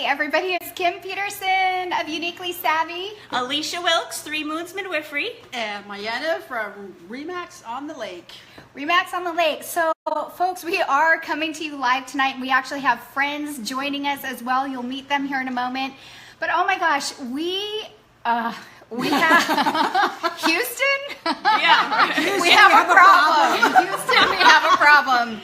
everybody, it's Kim Peterson of Uniquely Savvy. Alicia Wilkes, 3 Moons Midwifery. And Mayana from Remax on the Lake. Remax on the Lake. So, folks, we are coming to you live tonight. We actually have friends joining us as well. You'll meet them here in a moment. But oh my gosh, we have Houston. Yeah, We have a problem. Houston, we have a problem.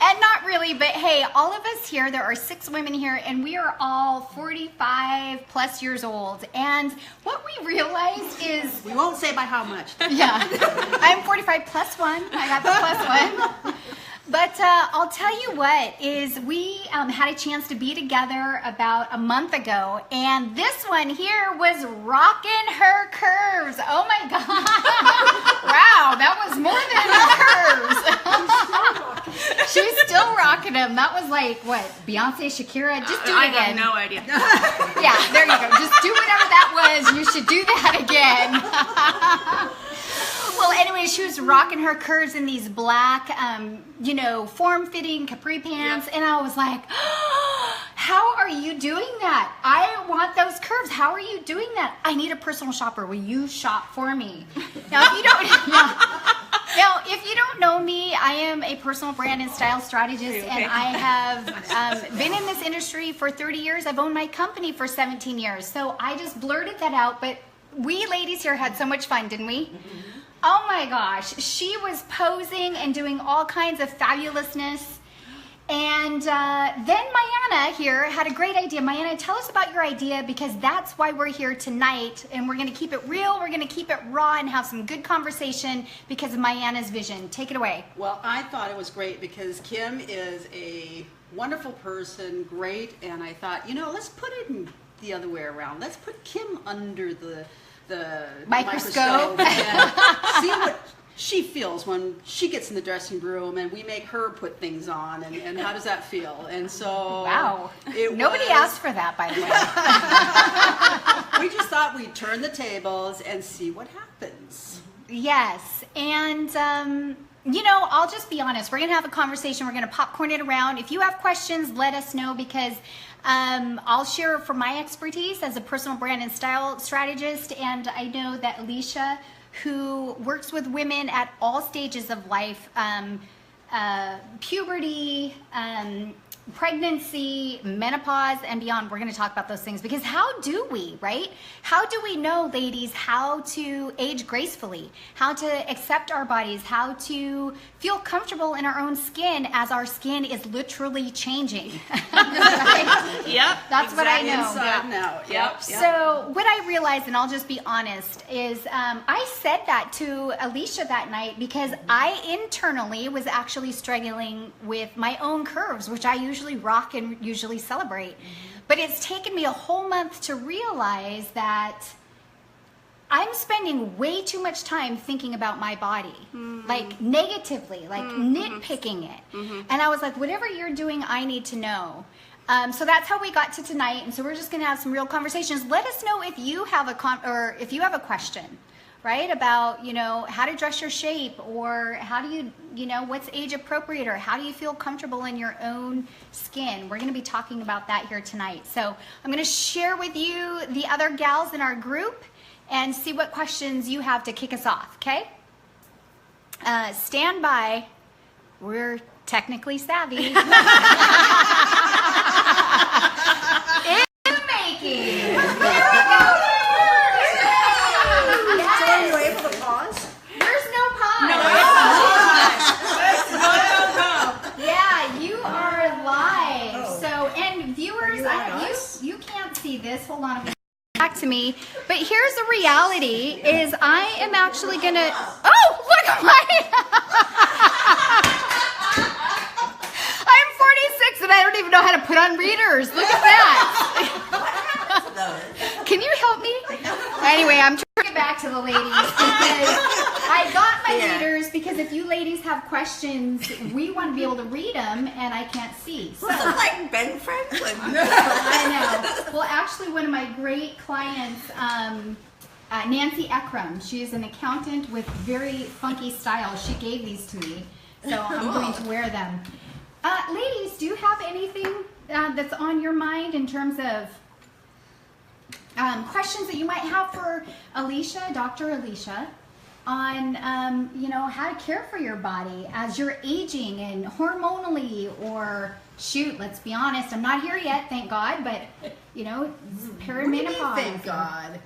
And not really, but hey, all of us here, there are 6 women here, and we are all 45 plus years old. And what we realized is... We won't say by how much. Yeah, I'm 45 plus 1. I got the plus 1. But I'll tell you what, is we had a chance to be together about a month ago, and this one here was rocking her curves. Oh my God. Wow, that was more than her curves. She's still rocking them. That was like, what, Beyonce, Shakira? Just do it again. I have no idea. Yeah, there you go. Just do whatever that was. You should do that again. Well, anyway, she was rocking her curves in these black, form-fitting capri pants. Yep. And I was like, oh, how are you doing that? I want those curves. How are you doing that? I need a personal shopper. Will you shop for me? Now, if you don't know me, I am a personal brand and style strategist, and I have been in this industry for 30 years. I've owned my company for 17 years. So I just blurted that out. But we ladies here had so much fun, didn't we? Mm-hmm. Oh my gosh, she was posing and doing all kinds of fabulousness. And then Mayana here had a great idea. Mayana, tell us about your idea, because that's why we're here tonight. And we're going to keep it real, we're going to keep it raw, and have some good conversation because of Mayana's vision. Take it away. Well, I thought it was great because Kim is a wonderful person, great. And I thought, let's put it the other way around. Let's put Kim under the microscope and see what she feels when she gets in the dressing room and we make her put things on, and how does that feel? And so wow, nobody asked for that, by the way. We just thought we'd turn the tables and see what happens. Yes, and I'll just be honest. We're gonna have a conversation. We're gonna popcorn it around. If you have questions, let us know, because I'll share from my expertise as a personal brand and style strategist, and I know that Alicia, who works with women at all stages of life, puberty, pregnancy, menopause, and beyond, we're going to talk about those things, because how do we, right? How do we know, ladies, how to age gracefully, how to accept our bodies, how to feel comfortable in our own skin as our skin is literally changing? Right? Yep. That's exactly what I know. Inside now. Yep. So what I realized, and I'll just be honest, is I said that to Alicia that night because I internally was actually struggling with my own curves, which I usually rock and usually celebrate. But it's taken me a whole month to realize that I'm spending way too much time thinking about my body, like negatively, like nitpicking it. And I was like, whatever you're doing, I need to know. So that's how we got to tonight, and so we're just going to have some real conversations. Let us know if you have a question, right, about how to dress your shape, or how do you what's age appropriate, or how do you feel comfortable in your own skin. We're going to be talking about that here tonight. So I'm going to share with you the other gals in our group and see what questions you have to kick us off. Okay, stand by. We're technically savvy. This, hold on, back to me. But here's the reality: is I am actually gonna. Oh, look at my. I'm 46 and I don't even know how to put on readers. Look at that. Can you help me? Anyway, I'm trying to get back to the ladies because I got my readers, because if you ladies have questions, we want to be able to read them, and I can't see. So. Like Ben Franklin. I know. Well, actually, one of my great clients, Nancy Ekram, she is an accountant with very funky style. She gave these to me, so I'm going to wear them. Ladies, do you have anything that's on your mind in terms of questions that you might have for Alicia, Dr. Alicia, on how to care for your body as you're aging and hormonally, or shoot, let's be honest, I'm not here yet, thank God, but it's perimenopause. Thank God.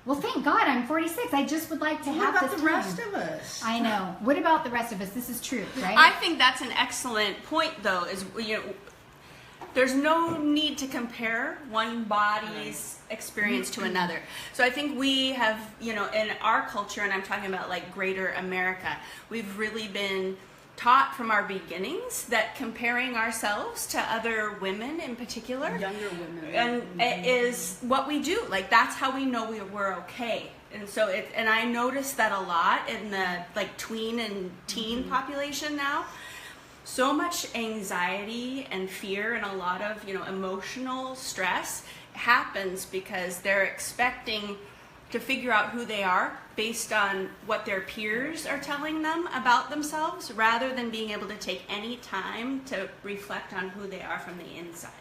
Well, thank God, I'm 46. I just would like to have What about this the time. rest of us? I know. What about the rest of us? This is true, right? I think that's an excellent point, though, is, there's no need to compare one body's experience to another. So I think we have, in our culture, and I'm talking about like greater America, we've really been taught from our beginnings that comparing ourselves to other women in particular, Younger women, and is what we do. Like, that's how we know we're okay. And so and I notice that a lot in the like tween and teen population now. So much anxiety and fear and a lot of emotional stress happens because they're expecting to figure out who they are based on what their peers are telling them about themselves, rather than being able to take any time to reflect on who they are from the inside.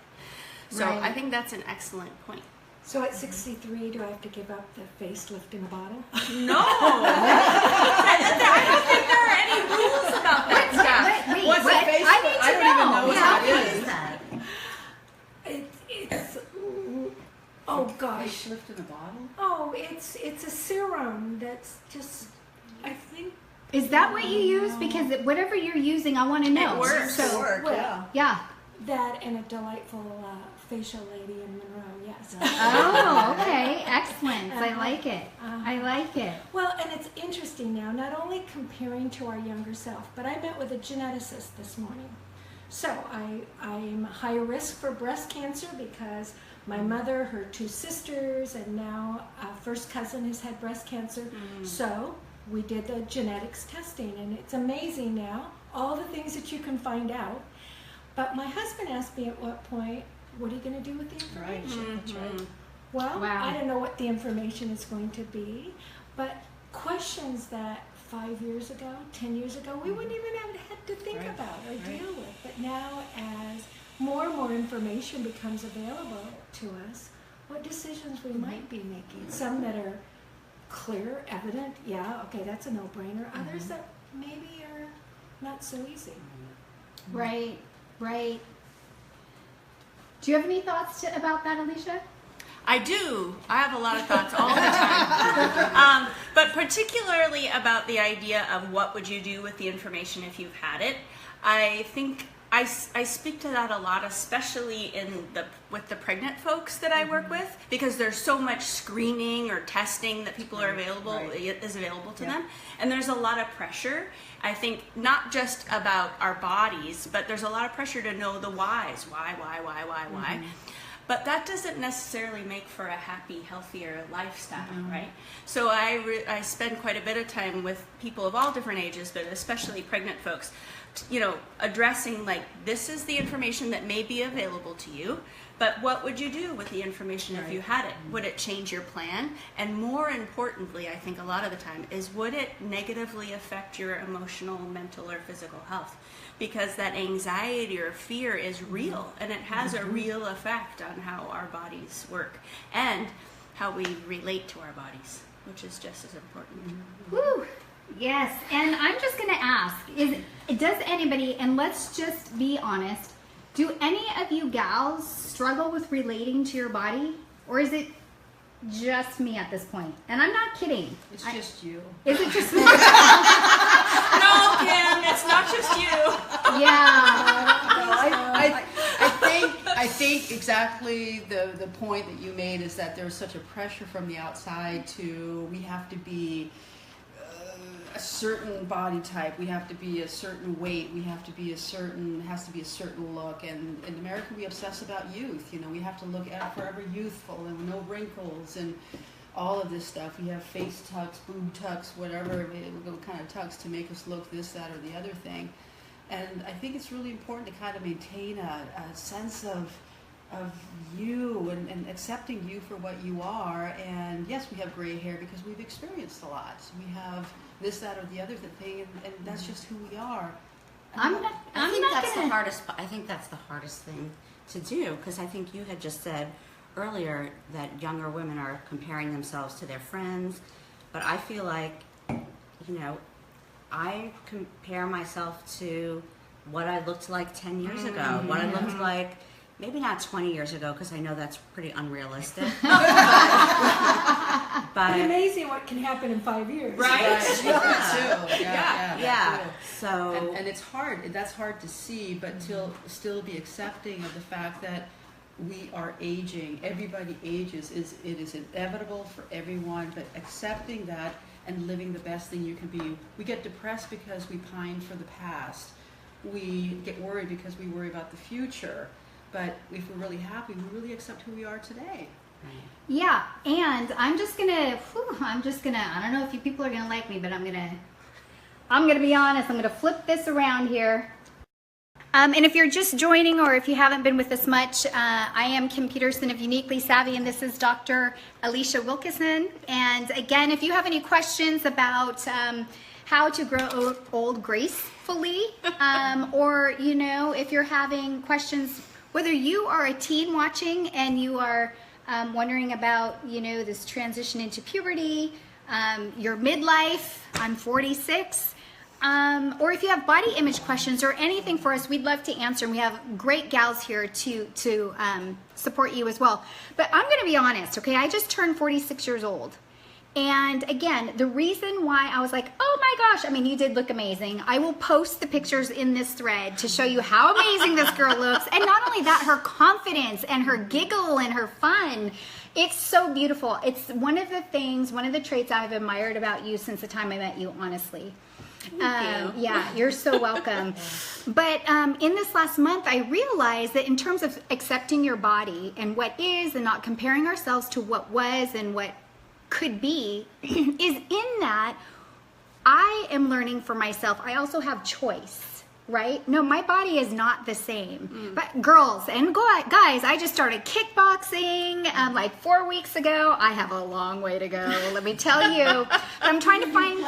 So Right. I think that's an excellent point. So at 63, do I have to give up the facelift in a bottle? No! I don't think there are any rules about that stuff. Wait, What's wait, a face? I need to I don't even know what Yeah, that what is. that? It's oh gosh. Facelift in a bottle? Oh, it's a serum that's just, I think, Is that what you use? Because whatever you're using, I want to know. It works. So, well, yeah. that and a delightful facial lady in Monroe, yes. Oh, okay. Excellent. I like it. I like it. Well, and it's interesting now, not only comparing to our younger self, but I met with a geneticist this morning. So I'm high risk for breast cancer because my mother, her two sisters, and now a first cousin has had breast cancer. So we did the genetics testing, and it's amazing now, all the things that you can find out. But my husband asked me at what point, what are you going to do with the information? That's right. Well, Wow. I don't know what the information is going to be, but questions that 5 years ago, 10 years ago, we wouldn't even have had to think Right. about or deal with. But now, as more and more information becomes available to us, what decisions we might be making. Some that are clear, evident, yeah, okay, that's a no-brainer. Others that maybe are not so easy. Right. Right. Do you have any thoughts about that, Alicia? I do. I have a lot of thoughts all the time. But particularly about the idea of what would you do with the information if you've had it. I think I speak to that a lot, especially with the pregnant folks that I work with, because there's so much screening or testing that people are is available to them, and there's a lot of pressure. I think not just about our bodies, but there's a lot of pressure to know the whys. Why? But that doesn't necessarily make for a happy, healthier lifestyle, right? So I spend quite a bit of time with people of all different ages, but especially pregnant folks, addressing like, this is the information that may be available to you, but what would you do with the information if you had it? Would it change your plan? And more importantly, I think a lot of the time, is would it negatively affect your emotional, mental, or physical health? Because that anxiety or fear is real, and it has a real effect on how our bodies work and how we relate to our bodies, which is just as important. Whew. Yes, and I'm just going to ask, does anybody, and let's just be honest, do any of you gals struggle with relating to your body? Or is it just me at this point? And I'm not kidding. It's just you. Is it just me? No, Kim, it's not just you. Yeah. I think exactly the point that you made is that there's such a pressure from the outside we have to be a certain body type, we have to be a certain weight, we have to be has to be a certain look, and in America we obsess about youth. We have to look at forever youthful and no wrinkles and all of this stuff. We have face tucks, boob tucks, whatever kind of tucks to make us look this, that, or the other thing. And I think it's really important to kind of maintain a sense of you and accepting you for what you are. And yes, we have gray hair because we've experienced a lot. We have this, that, or the other thing, and that's just who we are. I think I think that's the hardest thing to do, because I think you had just said earlier that younger women are comparing themselves to their friends, but I feel like, you know, I compare myself to what I looked like 10 years ago, what I looked like, maybe not 20 years ago, because I know that's pretty unrealistic. But It's amazing what can happen in 5 years. Right? yeah. So And it's hard. That's hard to see, but still be accepting of the fact that we are aging. Everybody ages. It is inevitable for everyone, but accepting that and living the best thing you can be. We get depressed because we pine for the past. We get worried because we worry about the future. But if we're really happy, we really accept who we are today. Yeah, and I'm just gonna, I don't know if you people are gonna like me, but I'm gonna be honest, I'm gonna flip this around here. And if you're just joining, or if you haven't been with us much, I am Kim Peterson of Uniquely Savvy, and this is Dr. Alicia Wilkinson. And again, if you have any questions about how to grow old gracefully, or, you know, if you're having questions, whether you are a teen watching and you are wondering about, you know, this transition into puberty, your midlife, I'm 46, or if you have body image questions or anything for us, we'd love to answer. And we have great gals here to support you as well. But I'm going to be honest, okay? I just turned 46 years old. And again, the reason why I was like, oh my gosh, I mean, you did look amazing. I will post the pictures in this thread to show you how amazing this girl looks. And not only that, her confidence and her giggle and her fun. It's so beautiful. It's one of the things, one of the traits I've admired about you since the time I met you, honestly. Thank you. Yeah, you're so welcome. But in this last month, I realized that in terms of accepting your body and what is, and not comparing ourselves to what was and what could be, is in that I am learning for myself. I also have choice, right? No, my body is not the same. But girls and guys, I just started kickboxing like 4 weeks ago. I have a long way to go, let me tell you. I'm trying to find...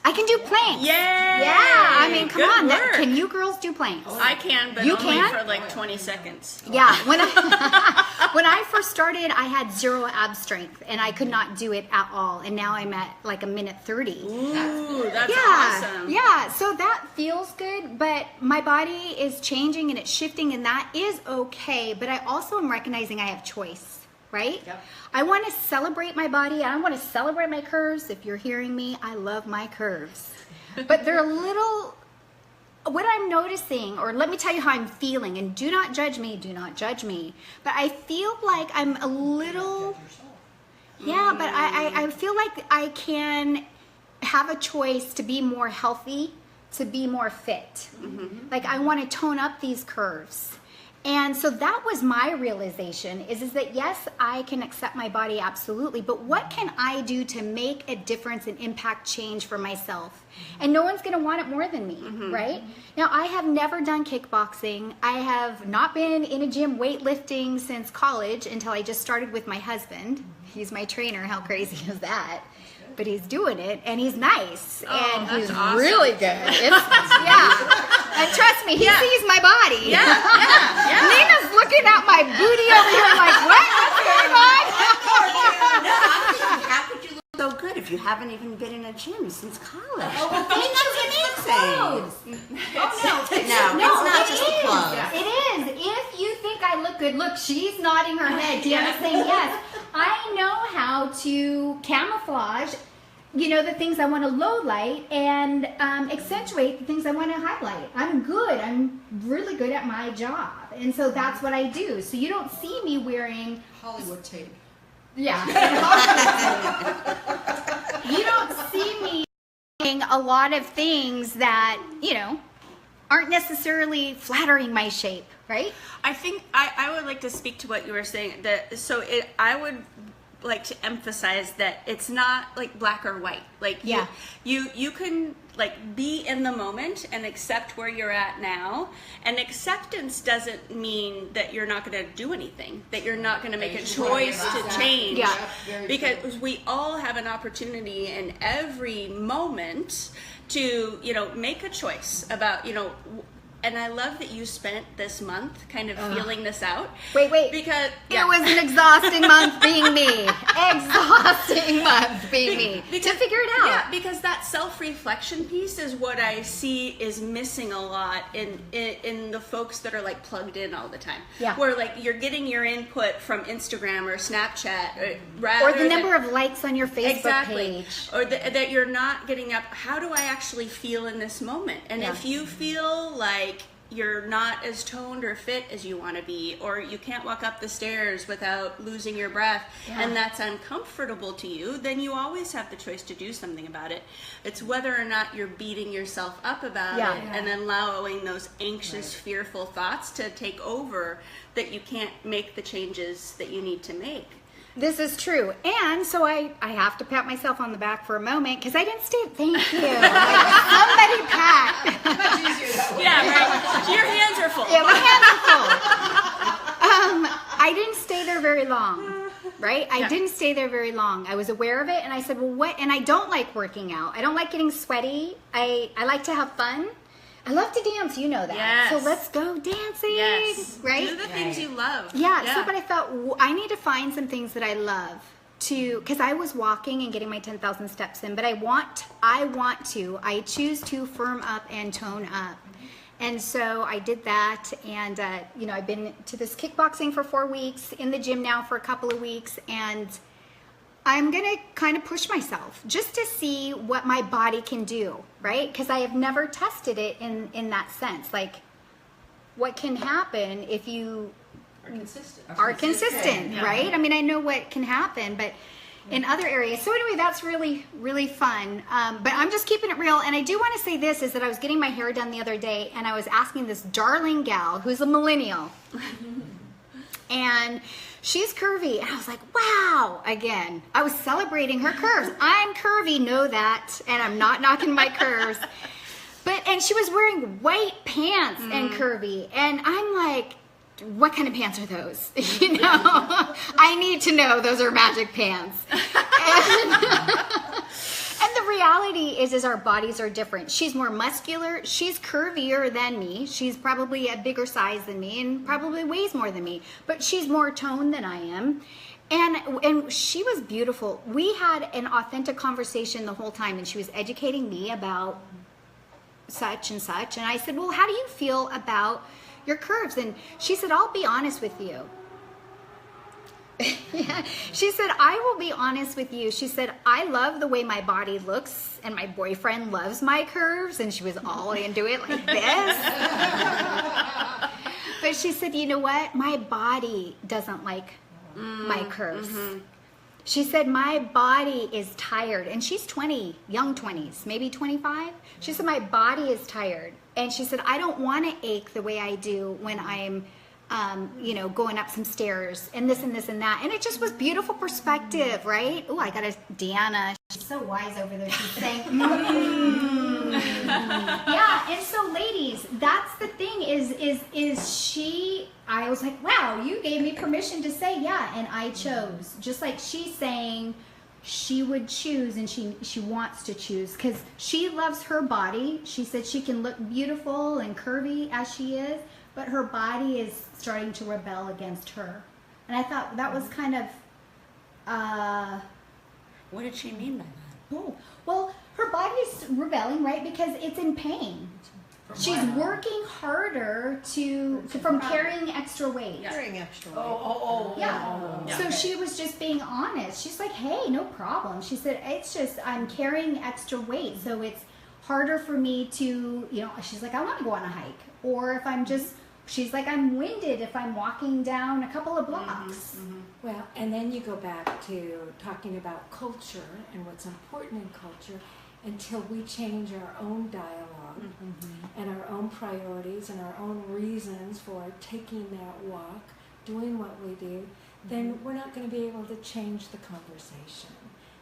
I can do planks. Yay! Yeah, I mean, come Good on. work. Can you girls do planks? I can, but You only can? for like 20 seconds. Yeah, when I first started, I had zero ab strength, and I could not do it at all. And now I'm at like a minute 30. Ooh, that's Yeah, awesome. yeah. So that feels good, but my body is changing and it's shifting, and that is okay. But I also am recognizing I have choice. Right? Yep. I want to celebrate my body. I want to celebrate my curves. If you're hearing me, I love my curves. But they're a little, what I'm noticing, or let me tell you how I'm feeling, and do not judge me, do not judge me. But I feel like I'm a little, yeah, but I feel like I can have a choice to be more healthy, to be more fit. Like I want to tone up these curves. And so that was my realization is that yes, I can accept my body absolutely, but what can I do to make a difference and impact change for myself? And no one's going to want it more than me, right? Now, I have never done kickboxing. I have not been in a gym weightlifting since college until I just started with my husband. He's my trainer. How crazy is that? But he's doing it, and he's nice, and that's he's awesome. really good. Yeah, and trust me, he sees my body. Yeah. Nina's looking at my booty over here, like, what's going on? no, I'm thinking, how could you look so good if you haven't even been in a gym since college? Oh, well, thank you for these clothes. No, it's not just the clothes. It is. If you think I look good, look, she's nodding her head. Deanna's saying yes. I know how to camouflage, you know, the things I want to low light and accentuate the things I want to highlight. I'm good. I'm really good at my job. And so that's what I do. So you don't see me wearing... Hollywood tape. Yeah. You don't see me doing a lot of things that, you know, aren't necessarily flattering my shape, right? I think I would like to speak to what you were saying. I would like to emphasize that it's not like black or white. Like Yeah. you can like be in the moment and accept where you're at now. And acceptance doesn't mean that you're not going to do anything, that you're not going to make a choice to change. Yeah. Because we all have an opportunity in every moment to, you know, make a choice about, you know, and I love that you spent this month kind of feeling this out. Wait. Because It was an exhausting month being me. Exhausting month being me. To figure it out. Yeah, because that self-reflection piece is what I see is missing a lot in the folks that are like plugged in all the time. Yeah. Where like you're getting your input from Instagram or Snapchat, Or the number of likes on your Facebook page. Or that you're not getting up. How do I actually feel in this moment? And Yeah. if you feel like you're not as toned or fit as you want to be, or you can't walk up the stairs without losing your breath, and that's uncomfortable to you, then you always have the choice to do something about it. It's whether or not you're beating yourself up about it and allowing those anxious, fearful thoughts to take over, that you can't make the changes that you need to make. This is true. And so I have to pat myself on the back for a moment because I didn't stay. Thank you. Somebody pat. Much easier that way. Yeah, right. Your hands are full. Yeah, my hands are full. I didn't stay there very long, right? I didn't stay there very long. I was aware of it, and I said, well, what? And I don't like working out. I don't like getting sweaty. I like to have fun. I love to dance, you know that. Yes. So let's go dancing, right? Do the things you love. Yeah, so but I thought I need to find some things that I love to, because I was walking and getting my 10,000 steps in, but I choose to firm up and tone up. And so I did that, and I've been to this kickboxing for 4 weeks, in the gym now for a couple of weeks, and I'm going to kind of push myself just to see what my body can do, right? Because I have never tested it in that sense. Like, what can happen if you are consistent, right? I mean, I know what can happen, but in other areas. So anyway, that's really, really fun. But I'm just keeping it real. And I do want to say this, is that I was getting my hair done the other day, and I was asking this darling gal who's a millennial. And she's curvy. And I was like, wow. Again, I was celebrating her curves. I'm curvy, know that. And I'm not knocking my curves. And she was wearing white pants and curvy. And I'm like, what kind of pants are those? I need to know those are magic pants. And the reality is our bodies are different. She's more muscular. She's curvier than me. She's probably a bigger size than me and probably weighs more than me. But she's more toned than I am. And she was beautiful. We had an authentic conversation the whole time, and she was educating me about such and such. And I said, well, how do you feel about your curves? And she said, I'll be honest with you. Yeah. She said, I will be honest with you. She said, I love the way my body looks, and my boyfriend loves my curves. And she was all into it like this. But she said, you know what? My body doesn't like my curves. She said, my body is tired. And she's 20, young 20s, maybe 25. She said, my body is tired. And she said, I don't want to ache the way I do when I'm going up some stairs and this and this and that. And it just was beautiful perspective, right? Oh, I got a Deanna. She's so wise over there. She's saying, yeah. And so ladies, that's the thing I was like, wow, you gave me permission to say, yeah. And I chose, just like she's saying she would choose, and she wants to choose because she loves her body. She said she can look beautiful and curvy as she is, but her body is starting to rebel against her. And I thought that was kind of, What did she mean by that? oh, well, her body is rebelling, right? Because it's in pain. She's working harder from carrying extra weight. Carrying extra weight. Yeah. So she was just being honest. She's like, hey, no problem. She said, it's just, I'm carrying extra weight. So it's harder for me to, she's like, I want to go on a hike. Or if I'm just, she's like, I'm winded if I'm walking down a couple of blocks. Well, and then you go back to talking about culture and what's important in culture until we change our own dialogue and our own priorities and our own reasons for taking that walk, doing what we do, then we're not going to be able to change the conversation.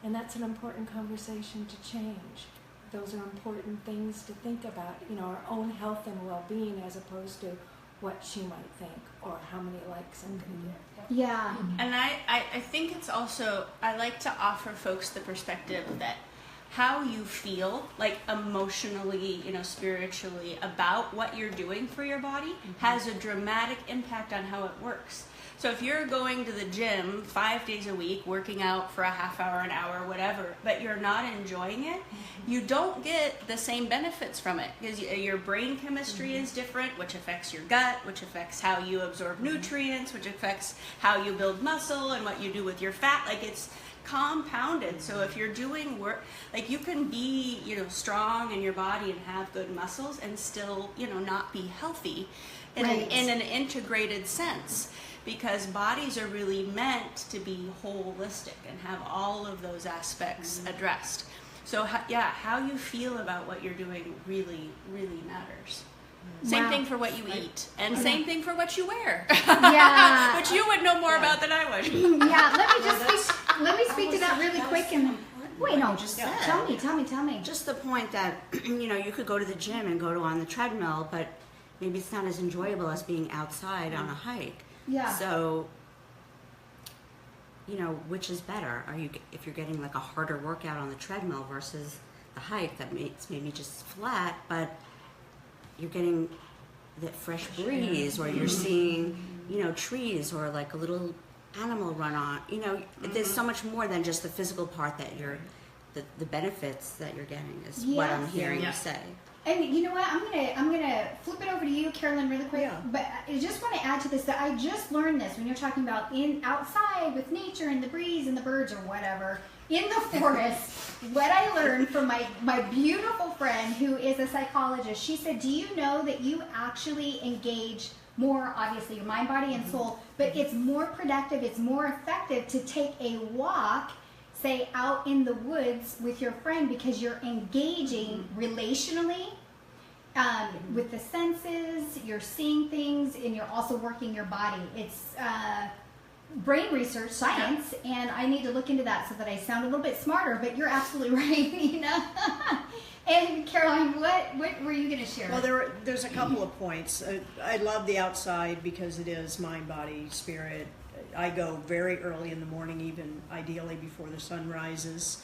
And that's an important conversation to change. Those are important things to think about, our own health and well-being as opposed to what she might think or how many likes I'm going to get. Yeah. And I think it's also, I like to offer folks the perspective that how you feel, like emotionally, spiritually, about what you're doing for your body has a dramatic impact on how it works. So if you're going to the gym 5 days a week, working out for a half hour, an hour, whatever, but you're not enjoying it, you don't get the same benefits from it, because your brain chemistry is different, which affects your gut, which affects how you absorb nutrients, which affects how you build muscle and what you do with your fat. Like, it's compounded. So if you're doing work, like, you can be, strong in your body and have good muscles and still, not be healthy in an integrated sense. Because bodies are really meant to be holistic and have all of those aspects addressed. So how you feel about what you're doing really, really matters. Same thing for what you eat, and same thing for what you wear. Yeah. Which you would know more about than I would. Yeah, let me speak to that really quick. And wait, no, just tell me. Just the point that, you could go to the gym and go on the treadmill, but maybe it's not as enjoyable as being outside on a hike. Yeah. So, which is better? If you're getting like a harder workout on the treadmill versus the hike that makes maybe just flat, but you're getting that fresh breeze, or you're seeing, trees, or like a little animal run on. There's so much more than just the physical part that the benefits that you're getting is what I'm hearing you say. And you know what? I'm gonna flip it over to you, Carolyn, really quick. Yeah. But I just want to add to this that I just learned this when you're talking about outside with nature and the breeze and the birds or whatever in the forest. What I learned from my beautiful friend who is a psychologist, she said, "Do you know that you actually engage more, obviously your mind, body, and soul, but it's more productive, it's more effective to take a walk." Say out in the woods with your friend, because you're engaging relationally with the senses, you're seeing things, and you're also working your body. It's brain research, science, and I need to look into that so that I sound a little bit smarter, but you're absolutely right, And Caroline, what were you going to share? Well, there's a couple of points. I love the outside because it is mind, body, spirit. I go very early in the morning, even ideally before the sun rises,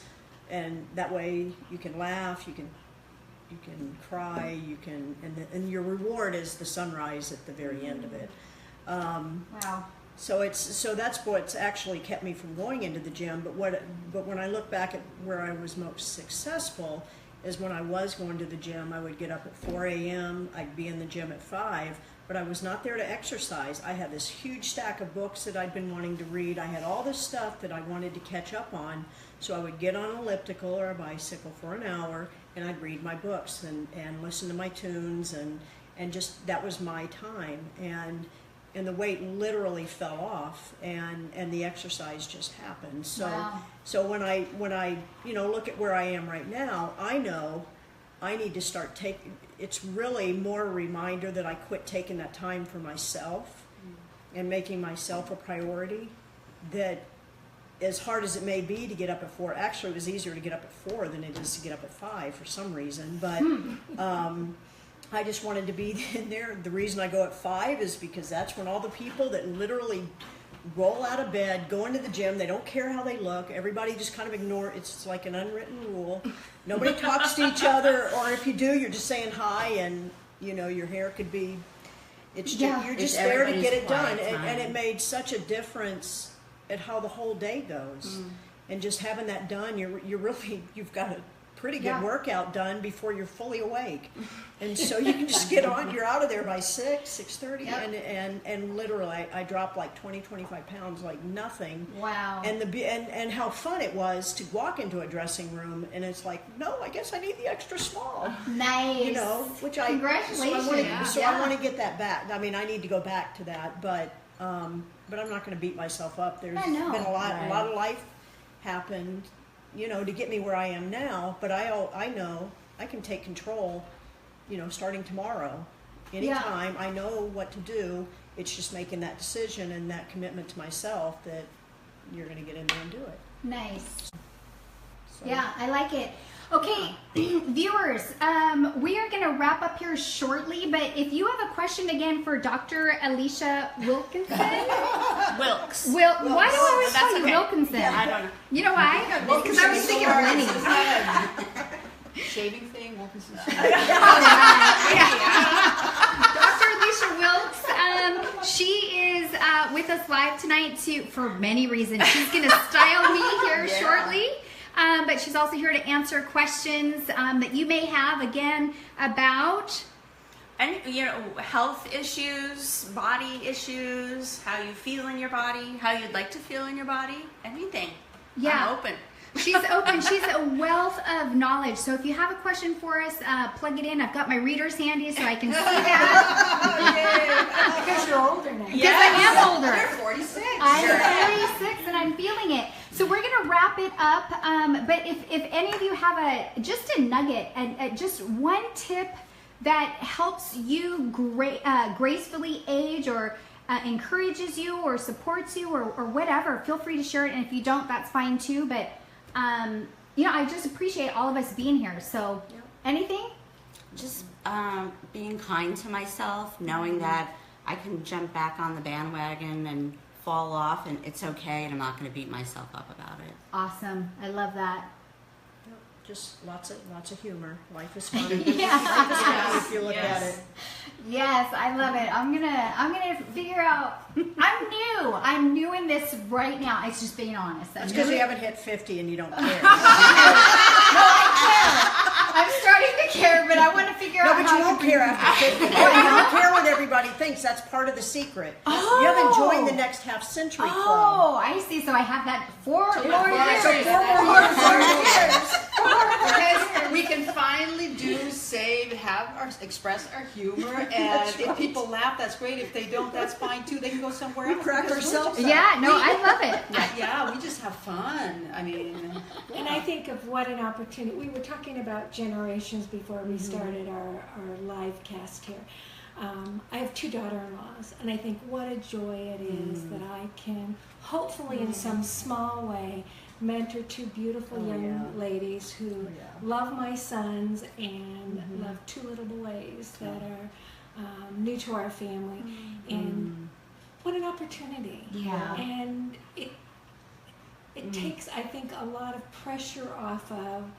and that way you can laugh, you can cry, and your reward is the sunrise at the very end of it. Wow. So that's what's actually kept me from going into the gym. But when I look back at where I was most successful is when I was going to the gym. I would get up at 4 a.m. I'd be in the gym at 5. But I was not there to exercise. I had this huge stack of books that I'd been wanting to read. I had all this stuff that I wanted to catch up on. So I would get on an elliptical or a bicycle for an hour, and I'd read my books and listen to my tunes, and just, that was my time. And the weight literally fell off, and the exercise just happened. So Wow. So when I look at where I am right now, I know I need to start it's really more a reminder that I quit taking that time for myself and making myself a priority. That as hard as it may be to get up at 4, actually it was easier to get up at 4 than it is to get up at 5 for some reason. But I just wanted to be in there. The reason I go at 5 is because that's when all the people that literally roll out of bed, go into the gym, they don't care how they look, everybody just kind of ignore, it's like an unwritten rule. Nobody talks to each other, or if you do, you're just saying hi, and your hair could be, you're just there to get it done. And it made such a difference at how the whole day goes. And just having that done, you've got a pretty good workout done before you're fully awake. And so you can just get on, you're out of there by 6:30, and literally I dropped like 25 pounds like nothing. Wow. And how fun it was to walk into a dressing room, and it's like, no, I guess I need the extra small. Nice. Which Congratulations. So I want to get that back. I mean, I need to go back to that, but I'm not going to beat myself up. There's been a lot of life happened, to get me where I am now, but I know I can take control, starting tomorrow. Anytime, I know what to do. It's just making that decision and that commitment to myself that you're going to get in there and do it. Nice. So. Yeah, I like it. Okay, viewers, we are going to wrap up here shortly, but if you have a question again for Dr. Alicia Wilkinson. Wilkes. Why do I always That's call you okay. Wilkinson? I don't know. You know why? Because I was thinking of Lenny. shaving thing? What was this? Dr. Alicia Wilkes, she is with us live tonight for many reasons. She's going to style me here shortly, but she's also here to answer questions that you may have, again, about... And health issues, body issues, how you feel in your body, how you'd like to feel in your body, anything. Yeah. I'm open. She's open. She's a wealth of knowledge. So if you have a question for us, plug it in. I've got my readers handy so I can see that. Because you're older now. Because I am older. You're 46. I'm 46 and I'm feeling it. So we're going to wrap it up. But if any of you have just a nugget, just one tip that helps you gracefully age or encourages you or supports you or whatever, feel free to share it. And if you don't, that's fine too. But, I just appreciate all of us being here. So anything? Just being kind to myself, knowing that I can jump back on the bandwagon and fall off, and it's okay, and I'm not going to beat myself up about it. Awesome. I love that. Just lots of humor. Life is fun. Yeah. Life is fun if you look at it. Yes, I love it. I'm gonna figure out. I'm new in this right now. It's just being honest. It's because you haven't hit 50 and you don't care. I'm starting to care, but I want to figure out. No, but how you won't to care after 50. You don't care what everybody thinks. That's part of the secret. Oh. You haven't joined the next half century club. Oh, I see. So I have that 4 more years. So 4 more years. Because we can finally express our humor, and if people laugh, that's great. If they don't, that's fine too. They can go somewhere else. We crack ourselves up. Yeah, no, I love it. Yeah, we just have fun. I mean, And I think of what an opportunity. We were talking about generations before we started our live cast here. I have 2 daughter-in-laws, and I think what a joy it is that I can, hopefully in some small way, mentor 2 beautiful young ladies who love my sons and love 2 little boys that are new to our family. And what an opportunity. Yeah. And it takes, I think, a lot of pressure off of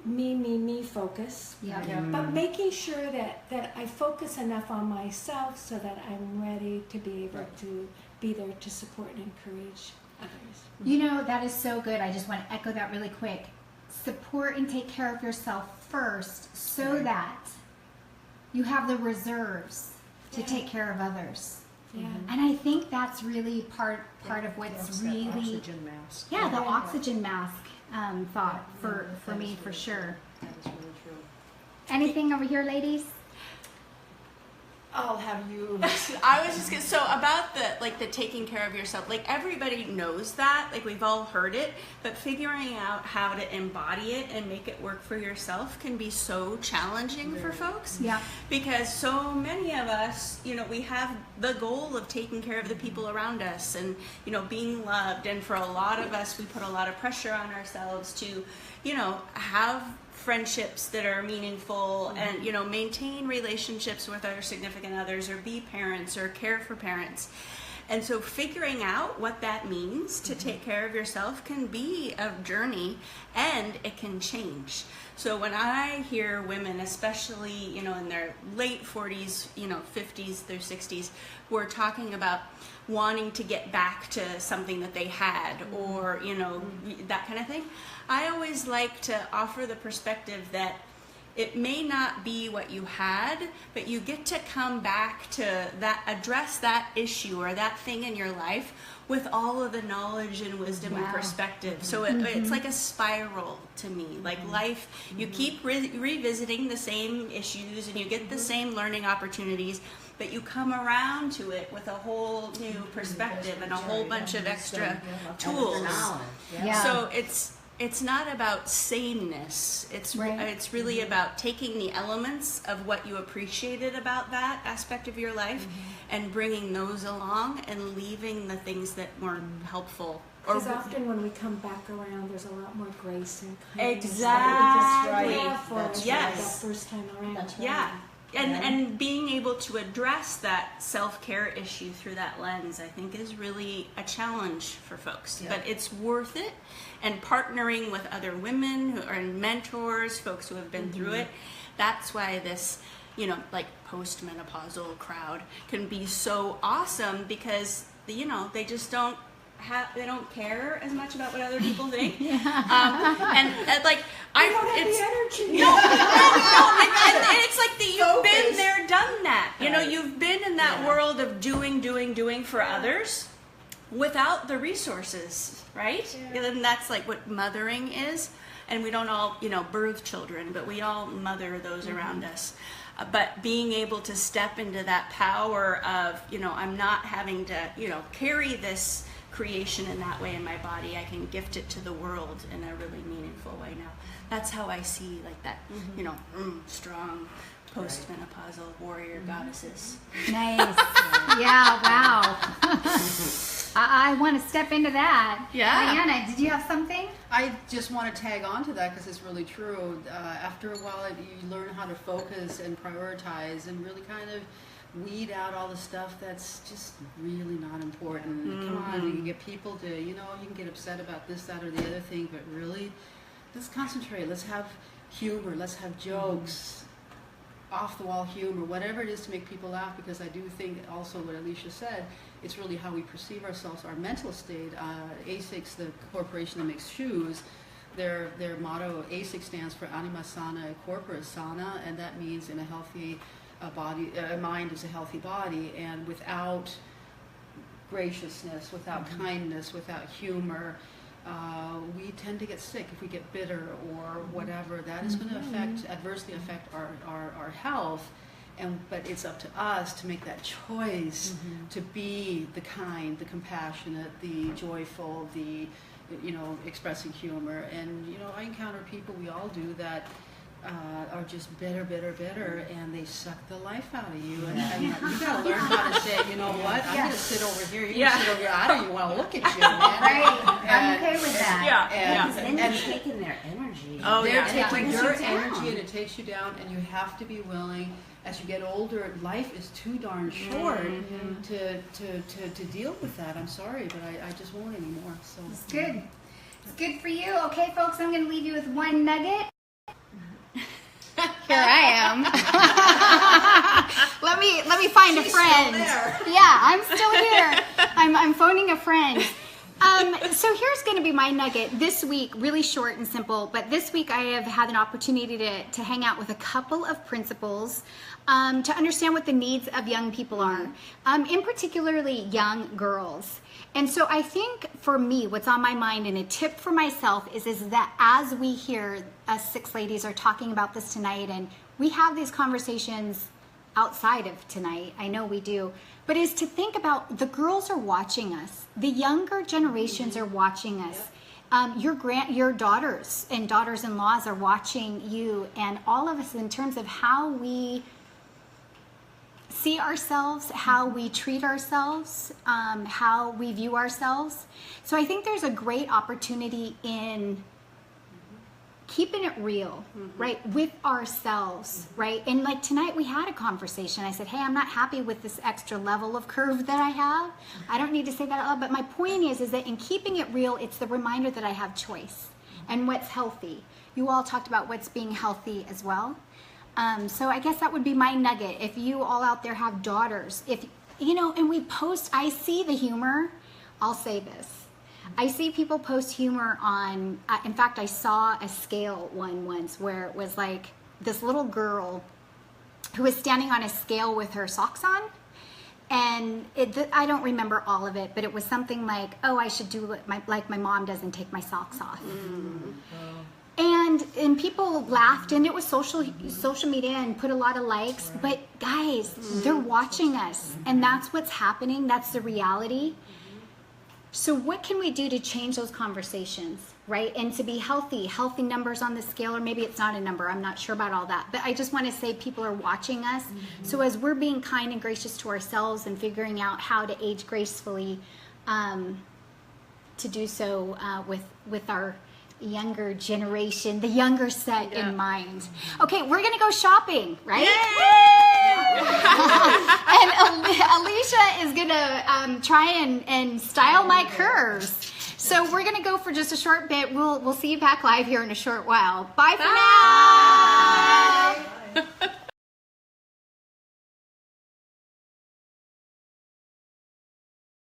me focus. Yeah. But making sure that I focus enough on myself so that I'm ready to be able to be there to support and encourage others. That is so good. I just want to echo that really quick. Support and take care of yourself first so that you have the reserves to take care of others. Yeah. And I think that's really part of what's really... That oxygen mask. Yeah, the oxygen mask thought for me, for sure. that is really true. Anything over here, ladies? I'll have you. I was just gonna, so about the taking care of yourself, everybody knows that, we've all heard it, but figuring out how to embody it and make it work for yourself can be so challenging for folks. Yeah. Because so many of us, we have the goal of taking care of the people around us and, being loved. And for a lot of us, we put a lot of pressure on ourselves to, have friendships that are meaningful and maintain relationships with our significant others or be parents or care for parents. And so figuring out what that means to take care of yourself can be a journey, and it can change. So when I hear women, especially in their late 40s, 50s through 60s, who are talking about wanting to get back to something that they had or that kind of thing, I always like to offer the perspective that it may not be what you had, but you get to come back to that, address that issue or that thing in your life with all of the knowledge and wisdom and perspective. So it's like a spiral to me. Life, you keep revisiting the same issues and you get the same learning opportunities, but you come around to it with a whole new perspective and a whole bunch of extra tools. Yeah. So it's not about sameness. It's really about taking the elements of what you appreciated about that aspect of your life and bringing those along and leaving the things that weren't helpful. Because often when we come back around, there's a lot more grace and kindness. Exactly. That we just have for us that first time around. Yeah. And being able to address that self-care issue through that lens, I think, is really a challenge for folks. Yeah. But it's worth it. And partnering with other women who are mentors, folks who have been through it, that's why this, you know, like postmenopausal crowd can be so awesome, because, you know, they just don't care as much about what other people think. And like I don't have the energy. No, and it's like you've been there, done that. You know, you've been in that world of doing for others without the resources, right? And that's like what mothering is. And we don't all, you know, birth children, but we all mother those around us. But being able to step into that power of, you know, I'm not having to, you know, carry this creation in that way in my body. I can gift it to the world in a really meaningful way now. That's how I see like that, you know, strong postmenopausal warrior goddesses. Nice. Yeah, wow. I want to step into that. Yeah. Diana, did you have something? I just want to tag on to that because it's really true. After a while, you learn how to focus and prioritize and really kind of weed out all the stuff that's just really not important. Come on, you can get people to, you know, you can get upset about this, that, or the other thing, but really, let's concentrate. Let's have humor. Let's have jokes, off-the-wall humor, whatever it is to make people laugh, because I do think also what Alicia said, it's really how we perceive ourselves, our mental state. ASICS, the corporation that makes shoes, their motto, ASIC stands for Anima Sana Corpora Sana, and that means in a healthy a mind is a healthy body, and without graciousness, without kindness, without humor, we tend to get sick if we get bitter or whatever. That is going to adversely affect our health. But it's up to us to make that choice to be the kind, the compassionate, the joyful, the, you know, expressing humor. And, you know, I encounter people, we all do, that are just bitter, and they suck the life out of you. And you got to learn how to say, you know what, I'm going to sit over here, you sit over here, I don't even want to look at you, man. Right. I'm okay with that. And then you're taking their energy. Oh, They're yeah. taking It your brings you down. energy and it takes you down, and you have to be willing. As you get older, life is too darn short to deal with that. I'm sorry, but I just won't anymore. So It's good. It's good for you. Okay, folks, I'm going to leave you with one nugget. Here I am. let me find a friend. Yeah, I'm still here. I'm phoning a friend. So here's going to be my nugget this week, really short and simple, but this week I have had an opportunity to hang out with a couple of principals to understand what the needs of young people are, in particularly young girls. And so I think for me, what's on my mind and a tip for myself is that as we hear, us six ladies are talking about this tonight, and we have these conversations outside of tonight, I know we do, but is to think about the girls are watching us. The younger generations are watching us. Your daughters and daughters-in-laws are watching you, and all of us in terms of how we see ourselves, how we treat ourselves, how we view ourselves. So I think there's a great opportunity in keeping it real, right, with ourselves, right? And like tonight we had a conversation. I said, hey, I'm not happy with this extra level of curve that I have. I don't need to say that out loud, but my point is that in keeping it real, it's the reminder that I have choice and what's healthy. You all talked about what's being healthy as well. So I guess that would be my nugget. If you all out there have daughters, if, you know, and we post, I see the humor. I'll say this. I see people post humor on, in fact, I saw a scale one once where it was like this little girl who was standing on a scale with her socks on. And I don't remember all of it, but it was something like, oh, I should do like my mom doesn't take my socks off. And people laughed, and it was social media and put a lot of likes. But guys, they're watching us, and that's what's happening. That's the reality. So what can we do to change those conversations, right? And to be healthy numbers on the scale, or maybe it's not a number. I'm not sure about all that. But I just want to say people are watching us. So as we're being kind and gracious to ourselves and figuring out how to age gracefully, to do so with our younger generation, the younger set in mind. Okay, we're gonna go shopping, right? And Alicia is gonna try and style my curves. So we're gonna go for just a short bit. We'll see you back live here in a short while. Bye for now.